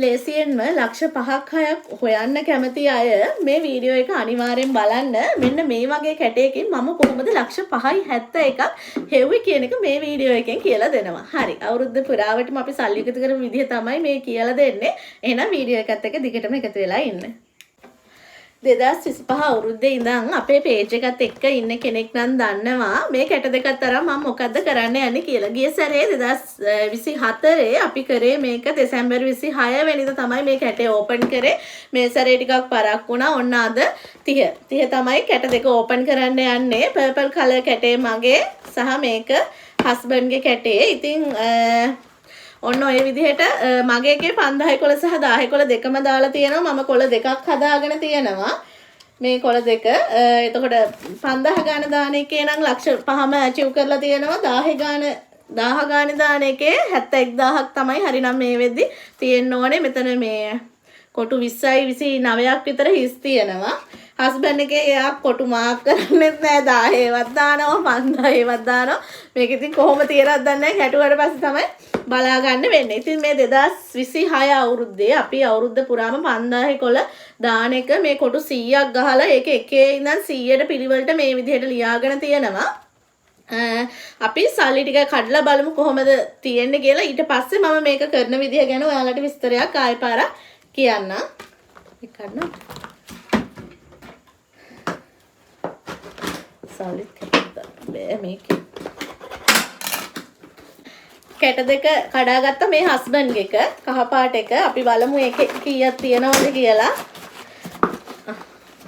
ලේසියෙන්ම ලක්ෂ 5ක් 6ක් හොයන්න කැමති අය මේ වීඩියෝ එක අනිවාර්යෙන් බලන්න. මෙන්න මේ වගේ කැටයකින් මම කොහොමද ලක්ෂ 5යි 71ක් හෙව්වේ කියන එක මේ වීඩියෝ එකෙන් කියලා දෙනවා. හරි. අවුරුද්ද පුරාවටම අපි සල්ලි එකතු කරපු විදිහ තමයි මේ කියලා දෙන්නේ. එහෙනම් වීඩියෝ එකත් එක්ක දිගටම එකතු වෙලා ඉන්න. 2025 අවුරුද්දේ ඉඳන් අපේ පේජ් එකත් එක්ක ඉන්න කෙනෙක් නම් දන්නවා මේ කැට දෙකක් තරම් මම මොකද්ද කරන්න යන්නේ කියලා. ගිය සැරේ 2024 අපි කරේ මේක දෙසැම්බර් 26 වෙනිදා තමයි මේ කැටේ ඕපන් කරේ. මේ සැරේ ටිකක් පරක් වුණා. ඔන්න අද 30 තමයි කැට දෙක ඕපන් කරන්න යන්නේ. පර්පල් කලර් කැටේ මගේ සහ මේක හස්බන්ඩ්ගේ කැටේ. ඉතින් ඔන්න ඔය විදිහට මගේ එකේ 5000 කොළ සහ 1000 කොළ දෙකම දාලා තියෙනවා. මම කොළ දෙකක් හදාගෙන තියෙනවා. මේ කොළ දෙක. එතකොට 5000 ගාන දාන එකේ නම් ලක්ෂ 5ම අචීව් කරලා තියෙනවා. 1000 ගාන දාන එකේ 71000ක් තමයි හරිනම් මේ වෙද්දි තියෙන්න ඕනේ. මෙතන මේ කොටු 20යි 29ක් විතර හිස් තියෙනවා. හස්බන්ඩ් එකේ එයා කොටු මාක් කරන්නේත් නෑ 1000වත් දානවා 5000වත් දානවා. මේක ඉතින් කොහොම තියනවද දන්නේ නැහැ. හැටුවට පස්සේ තමයි බලා ගන්න වෙන්නේ. ඉතින් මේ 2026 අවුරුද්දේ අපි අවුරුද්ද පුරාම 5000 කොළ දාන එක මේ කොටු 100ක් ගහලා ඒක එකේ ඉඳන් 100ට පිළිවෙලට මේ විදිහට ලියාගෙන තියෙනවා. අපි සල්ලි ටික කඩලා බලමු කොහොමද තියෙන්නේ කියලා. ඊට පස්සේ මම මේක කරන විදිහ ගැන ඔයාලට විස්තරයක් ආයෙ පාරක් කියන්නම්. එකන්න සල්ලි බෑ මේකේ කැට දෙක කඩාගත්ත මේ හස්බන්ඩ්ගේ එක කහ පාට එක අපි බලමු ඒකේ කීයක් තියෙනවද කියලා.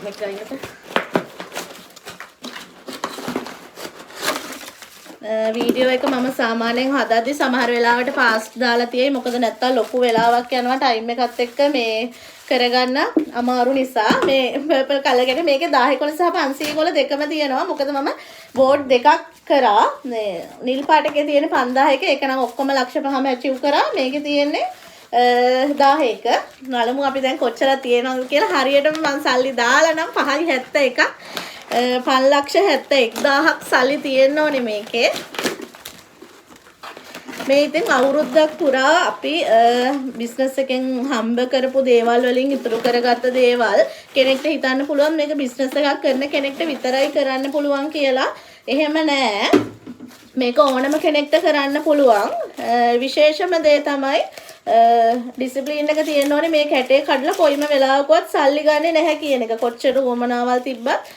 මේක ගන්නට වීඩියෝ එක මම සාමාන්‍යයෙන් හදද්දි සමහර වෙලාවට පාස්ට් දාලා තියෙයි. මොකද නැත්තම් ලොකු වෙලාවක් යනවා ටයිම් එකත් එක්ක මේ කරගන්න අමාරු නිසා. මේ පර්පල් කලර් එකේ මේකේ 10 කොළ සහ 500 කොළ දෙකම තියෙනවා. මොකද මම බෝඩ් දෙකක් කරා. මේ නිල් පාට එකේ තියෙන 5000 එක ඒක නම් ඔක්කොම ලක්ෂ 5ම අචීව් කරා. මේකේ තියෙන්නේ 1000ක. බලමු අපි දැන් කොච්චර තියෙනවද කියලා. හරියටම මම සල්ලි දාලා නම් 5යි 71ක් 5,71,000ක් සල්ලි තියෙන්න ඕනේ මේකේ. මේ ඉතින් අවුරුද්දක් පුරා අපි බිස්නස් එකෙන් හම්බ කරපු දේවල් වලින් ඉතුරු කරගත්ත දේවල් කෙනෙක්ට හිතන්න පුළුවන් මේක බිස්නස් එකක් කරන කෙනෙක්ට විතරයි කරන්න පුළුවන් කියලා. එහෙම නෑ. මේක ඕනම කෙනෙක්ට කරන්න පුළුවන්. විශේෂම දේ තමයි ඩිසිප්ලින් එක තියෙන්න ඕනේ. මේ කැටේ කඩලා කොයිම වෙලාවකවත් සල්ලි ගන්නේ නැහැ කියන එක. කොච්චර වමනාවල් තිබ්බත්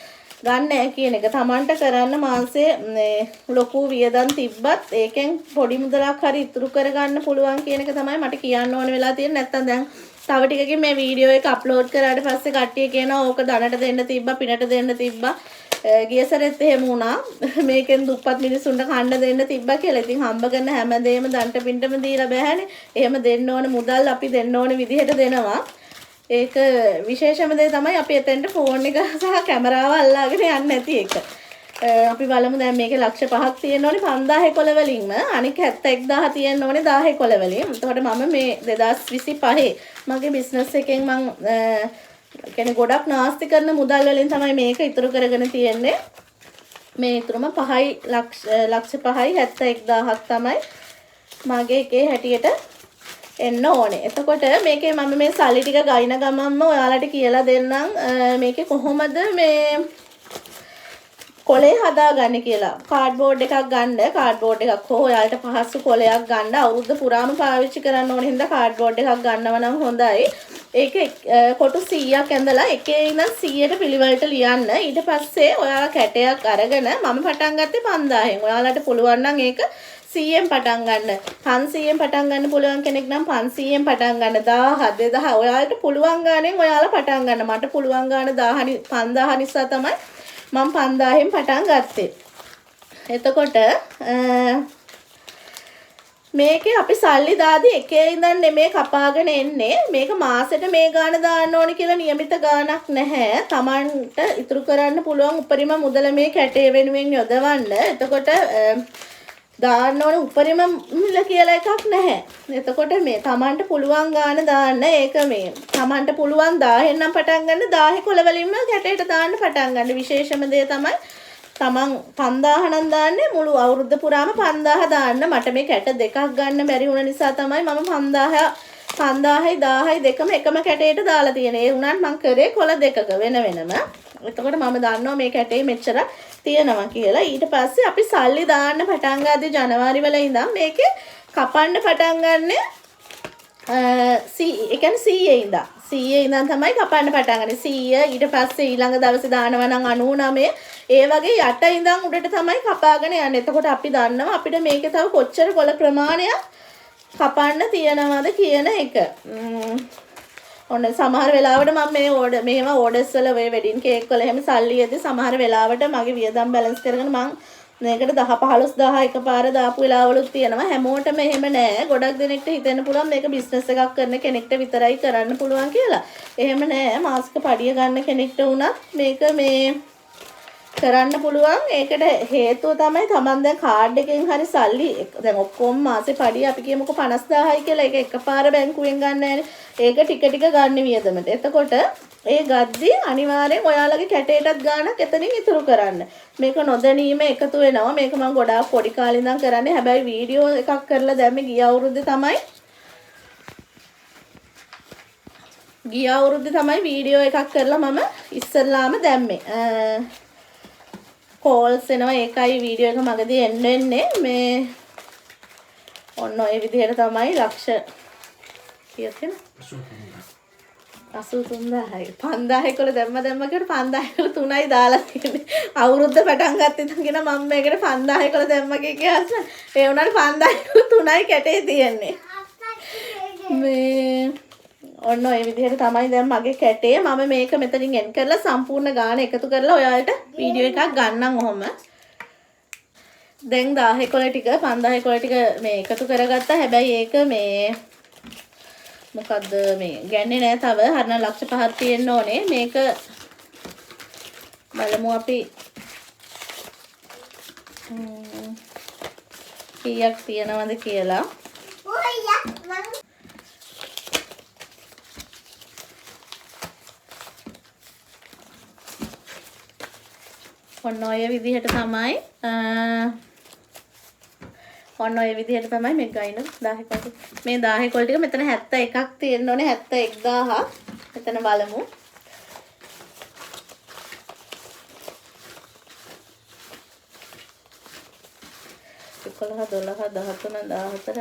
ගන්න නැහැ කියන එක. Tamanට කරන්න මාසයේ ලොකු වියදම් තිබ්බත් ඒකෙන් පොඩි මුදලක් හරි ඉතුරු කරගන්න පුළුවන් කියන එක තමයි මට කියන්න ඕන වෙලා තියෙන්නේ. නැත්තම් දැන් තව ටිකකින් මේ වීඩියෝ එක අප්ලෝඩ් කරාට පස්සේ කට්ටිය කියනවා ඕක ධනට දෙන්න තිබ්බා පිනට දෙන්න තිබ්බා. ගිය සැරේත් එහෙම වුණා. මේකෙන් දුප්පත් මිනිස්සුන්ට කන්න දෙන්න තිබ්බා කියලා. ඉතින් හම්බ කරන හැමදේම දන්ට පින්ටම දීලා බෑනේ. එහෙම දෙන්න ඕන මුදල් අපි දෙන්න ඕන විදිහට දෙනවා. ඒක විශේෂම දේ තමයි අපි එතෙන්ට ෆෝන් එක සහ කැමරාව අල්ලාගෙන යන්නේ නැති එක. අපි බලමු දැන් මේකේ ලක්ෂ 5ක් තියෙන්න ඕනේ 5000 කොළ වලින්ම. අනික 71000 තියෙන්න ඕනේ 1000 කොළ වලින්. එතකොට මම මේ 2025 මගේ බිස්නස් එකෙන් මම කියන්නේ ගොඩක් නාස්ති කරන මුදල් වලින් තමයි මේක ඉතුරු කරගෙන තියෙන්නේ. මේ ඉතුරුම 5යි ලක්ෂ 5යි 71000ක් තමයි මගේ එකේ හැටියට එන්න ඕනේ. එතකොට මේකේ මම මේ සල්ලි ටික ගයින ගමන්ම ඔයාලට කියලා දෙන්නම් මේකේ කොහොමද මේ කොලේ හදාගන්නේ කියලා. කාඩ්බෝඩ් එකක් ගන්න. කාඩ්බෝඩ් එකක් හෝ ඔයාලට පහසු කොලයක් ගන්න. අවුරුද්ද පුරාම පාවිච්චි කරන්න ඕන හින්දා කාඩ්බෝඩ් එකක් ගන්නව නම් හොඳයි. ඒක කොටු 100ක් ඇඳලා එකේ ඉඳන් 100ට පිළිවෙලට ලියන්න. ඊට පස්සේ ඔයාලා කැටයක් අරගෙන මම පටන් ගත්තේ 5000න්. ඔයාලට පුළුවන් නම් ඒක 100න් පටන් ගන්න. 500න් පටන් ගන්න පුළුවන් කෙනෙක් නම් 500න් පටන් ගන්න. 1000 2000 ඔයාලට පුළුවන් ගානෙන් ඔයාලා පටන් ගන්න. මට පුළුවන් ගාන 5000 නිසා තමයි මම 5000න් පටන් ගත්තේ. එතකොට මේකේ අපි සල්ලි දාදී එකේ ඉඳන් නෙමේ කපාගෙන එන්නේ. මේක මාසෙට මේ ගාන දාන්න ඕනේ කියලා නියමිත ගාණක් නැහැ. Tamanට ඉතුරු කරන්න පුළුවන් උපරිම මුදල මේ කැටේ වෙනුවෙන් යොදවන්න. එතකොට දාන්න ඕනේ උපරිම මිල කියලා එකක් නැහැ. එතකොට මේ Tamanට පුළුවන් ගාන දාන්න. ඒක මේ Tamanට පුළුවන් 1000න් නම් පටන් ගන්න. 1000 කොළ වලින්ම කැටේට දාන්න පටන් ගන්න. විශේෂම දේ තමයි තමන් 5000 නම් දාන්නේ මුළු අවුරුද්ද පුරාම 5000 දාන්න. මට මේ කැට දෙකක් ගන්න බැරි වුණ නිසා තමයි මම 5000 5000යි 1000යි දෙකම එකම කැටේට දාලා තියෙන. ඒ වුණාට මම කරේ කොළ දෙකක වෙන වෙනම. එතකොට මම දන්නවා මේ කැටේ මෙච්චර තියෙනවා කියලා. ඊට පස්සේ අපි සල්ලි දාන්න පටන් ගත්තේ ජනවාරි වල ඉඳන් මේකේ කපන්න පටන් ගන්න ඒ කියන්නේ 100 ඉඳන්. 100 ඉඳන් තමයි කපන්න පටන් ගන්නේ. 100 ඊට පස්සේ ඊළඟ දවසේ දානවා නම් 99 ඒ වගේ යට ඉඳන් උඩට තමයි කපාගෙන යන්නේ. එතකොට අපි දන්නවා අපිට මේකේ තව කොච්චර කොළ ප්‍රමාණයක් කපන්න තියනවද කියන එක. ඔන්න සමහර වෙලාවට මම මෙහෙම ඕඩර්ස් වල වෙඩින් කේක් වල එහෙම සල්ලි යද්දි සමහර වෙලාවට මගේ වියදම් බැලන්ස් කරගෙන මම මේකට 10 15000 එකපාර දාපු වෙලාවලුත් තියෙනවා. හැමෝටම එහෙම නෑ. ගොඩක් දෙනෙක්ට හිතෙන්න පුළුවන් මේක බිස්නස් එකක් කරන කෙනෙක්ට විතරයි කරන්න පුළුවන් කියලා. එහෙම නෑ. මාසික පඩිය ගන්න කෙනෙක්ට වුණත් මේක මේ කරන්න පුළුවන්. ඒකට හේතුව තමයි තමන් දැන් කාඩ් එකෙන් හරි සල්ලි දැන් ඔක්කොම මාසේ පඩිය අපි කියමුකෝ 50000යි කියලා. ඒක එකපාර බැංකුවෙන් ගන්න නෑනේ. ඒක ටික ටික ගන්න වියදමට. එතකොට ඒ ගද්දි අනිවාර්යෙන් ඔයාලගේ කැටේටත් ගාණක් එතනින් ඉතුරු කරන්න. මේක නොදැනීම එකතු වෙනවා. මේක මම ගොඩාක් පොඩි කාලේ ඉඳන් කරන්නේ. හැබැයි වීඩියෝ එකක් කරලා දැම්මේ ගිය අවුරුද්දේ තමයි වීඩියෝ එකක් කරලා මම ඉස්සල්ලාම දැම්මේ. කෝල්ස් එනවා ඒකයි වීඩියෝ එක මගදී එන්නේ මේ ඔන්න ඔය විදිහට තමයි ලක්ෂ කීයක් තියෙන 83000යි 5000 කොල දැම්ම කියලා 5000 කොල 3යි දාලා තියෙන්නේ අවුරුද්ද පටන් ගත්ත ඉතින් කියන මම මේකට 5000 කොල දැම්ම කියලාස් ඒ වුණාට 5000 කොල 3යි කැටේ තියෙන්නේ මේ ඔන්න ඔය විදිහට තමයි දැන් මගේ කැටේ මම මේක මෙතනින් එන් කරලා සම්පූර්ණ ගාණ එකතු කරලා ඔයාලට වීඩියෝ එකක් ගන්නම් ඔහොම දැන් 1000 කොළ ටික 5000 කොළ ටික මේ එකතු කරගත්තා හැබැයි ඒක මේ මොකද්ද මේ ගන්නේ නැහැ තව හරින ලක්ෂ 5ක් තියෙන්න ඕනේ මේක බලමු අපි කීයක් තියෙනවද කියලා ඔන්න ඔය විදිහට තමයි මේ ගයින 10 කොළ මේ 10 කොළ ටික මෙතන 71ක් තියෙන්න ඕනේ 71000ක් මෙතන බලමු 11 12 13 14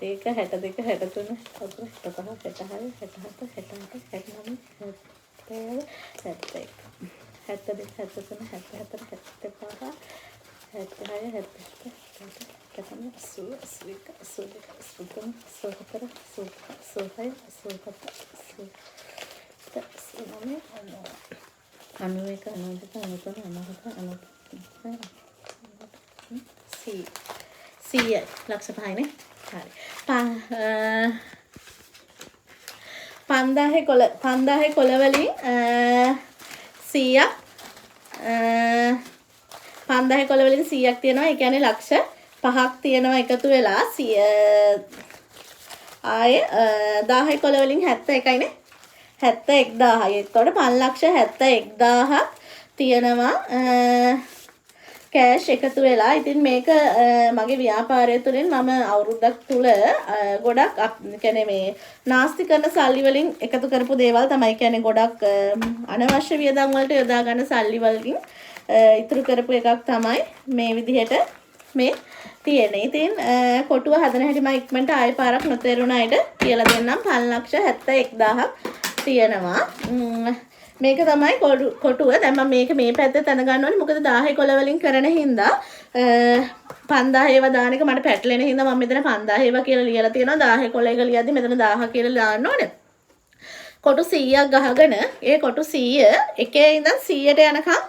ඒක 62 63 65 ලක්ෂ 5නේ හරි 5000 කොළ වලින් 100ක් 5000 කොළ වලින් 100ක් තියෙනවා ඒ කියන්නේ ලක්ෂ 5ක් තියෙනවා එකතු වෙලා ආයේ 10 කොළ වලින් 71යිනේ 71000යි එතකොට 5,71,000ක් තියෙනවා කෑෂ් එකතු වෙලා. ඉතින් මේක මගේ ව්‍යාපාරය තුළින් මම අවුරුද්දක් තුල ගොඩක් කියන්නේ මේ නාස්ති කරන සල්ලි වලින් එකතු කරපු දේවල් තමයි කියන්නේ ගොඩක් අනවශ්‍ය වියදම් වලට යොදා ගන්න සල්ලි වලින් ඉතුරු කරපු එකක් තමයි මේ විදිහට මේ තියෙන්නේ. ඉතින් කොටුව හදන හැටි මම ඉක්මනට ආයෙ පාරක් නොතේරුණ අයට කියලා දෙන්නම් 5,71,000ක් තියෙනවා. මේක තමයි කොටුව. දැන් මම මේක මේ පැත්තේ තන ගන්න ඕනේ. මොකද 10 කොළ වලින් කරන හින්දා 5000 ඒවා දාන එක මට පැටලෙන හින්දා මම මෙතන 5000 ඒවා කියලා ලියලා තියෙනවා. 10 කොළ එක ලියද්දි මෙතන 1000 කියලා දාන්න ඕනේ. කොටු 100ක් ගහගෙන ඒ කොටු 100 එකේ ඉඳන් 100ට යනකම්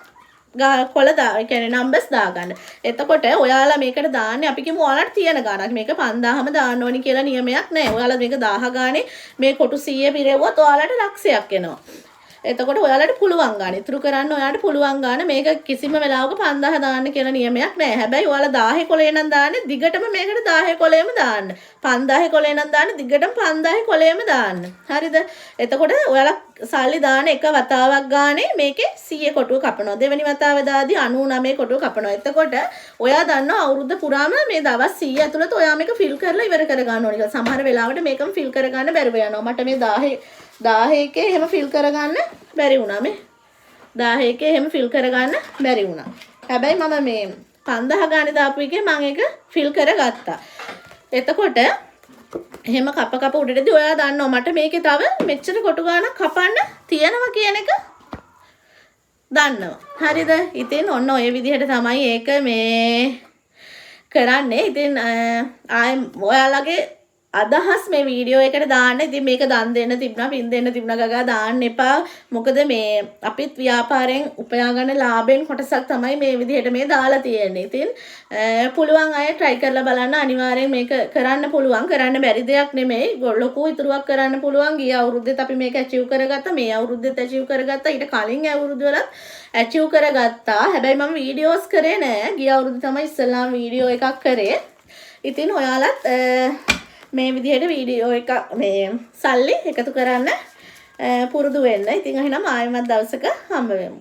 කොළ කියන්නේ නම්බර්ස් දාගන්න. එතකොට ඔයාලා මේකට දාන්නේ අපි කියමු ඔයාලට තියෙන ගාණක්. මේක 5000ම දාන්න ඕනි කියලා නියමයක් නැහැ. ඔයාලා මේක 1000 ගානේ මේ කොටු 100 පිරෙව්වොත් ඔයාලට ලක්ෂයක් එනවා. එතකොට ඔයාලට පුළුවන් ගන්න. ඉතුරු කරන්න ඔයාලට පුළුවන් ගන්න. මේක කිසිම වෙලාවක 5000 දාන්න කියලා නියමයක් නැහැ. හැබැයි ඔයාලා 1000 කොලේ නම් දාන්නේ දිගටම මේකට 1000 කොලේම දාන්න. 5000 කොලේ නම් දාන්නේ දිගටම 5000 කොලේම දාන්න. හරිද? එතකොට ඔයාලා සල්ලි දාන එක වතාවක් ගානේ මේකේ 100 කොටුව කපනවා. දෙවෙනි වතාවේ දාදී 99 කොටුව කපනවා. එතකොට ඔයා දන්නවා අවුරුද්ද පුරාම මේ දවස් 100 ඇතුළත ඔයා මේක ෆිල් කරලා ඉවර කර ගන්න ඕනේ කියලා. සමහර වෙලාවට මේකම ෆිල් කරගන්න බැරුව යනවා. මට මේ 10 එහෙම ෆිල් කරගන්න බැරි වුණා මේ 10 එහෙම ෆිල් කරගන්න බැරි වුණා. හැබැයි මම මේ 5000 ගානේ දාපු එකේ මම ඒක ෆිල් කරගත්තා. එතකොට එහෙම කප උඩටදී ඔයා දන්නවා මට මේකේ තව මෙච්චර කොටු ගානක් කපන්න තියෙනවා කියන එක දන්නවා. හරිද? ඉතින් ඔන්න ඔය විදිහට තමයි ඒක මේ කරන්නේ. ඉතින් ඔයාලගේ අදහස් මේ වීඩියෝ එකට දාන්න. ඉතින් මේක දන් දෙන්න තිබුණා, පින් දෙන්න තිබුණා ගගා දාන්න එපා. මොකද මේ අපිත් ව්‍යාපාරයෙන් උපයා ගන්න ලාභෙන් කොටසක් තමයි මේ විදිහට මේ දාලා තියෙන්නේ. ඉතින් පුළුවන් අය try කරලා බලන්න. අනිවාර්යෙන් මේක කරන්න පුළුවන්. කරන්න බැරි දෙයක් නෙමෙයි. ලොකු ඉතුරුවක් කරන්න පුළුවන්. ගිය අවුරුද්දේත් අපි මේක achieve කරගත්තා. මේ අවුරුද්දේත් achieve කරගත්තා. ඊට කලින් අවුරුද්දවලත් achieve කරගත්තා. හැබැයි මම වීඩියෝස් කරේ නෑ. ගිය අවුරුද්දේ තමයි ඉස්සෙල්ලාම වීඩියෝ එකක් කරේ. ඉතින් ඔයාලත් මේ විදිහට වීඩියෝ එක මේ සල්ලි එකතු කරන්න පුරුදු වෙන්න. ඉතින් එහෙනම් ආයෙමත් දවසක හම්බ වෙමු.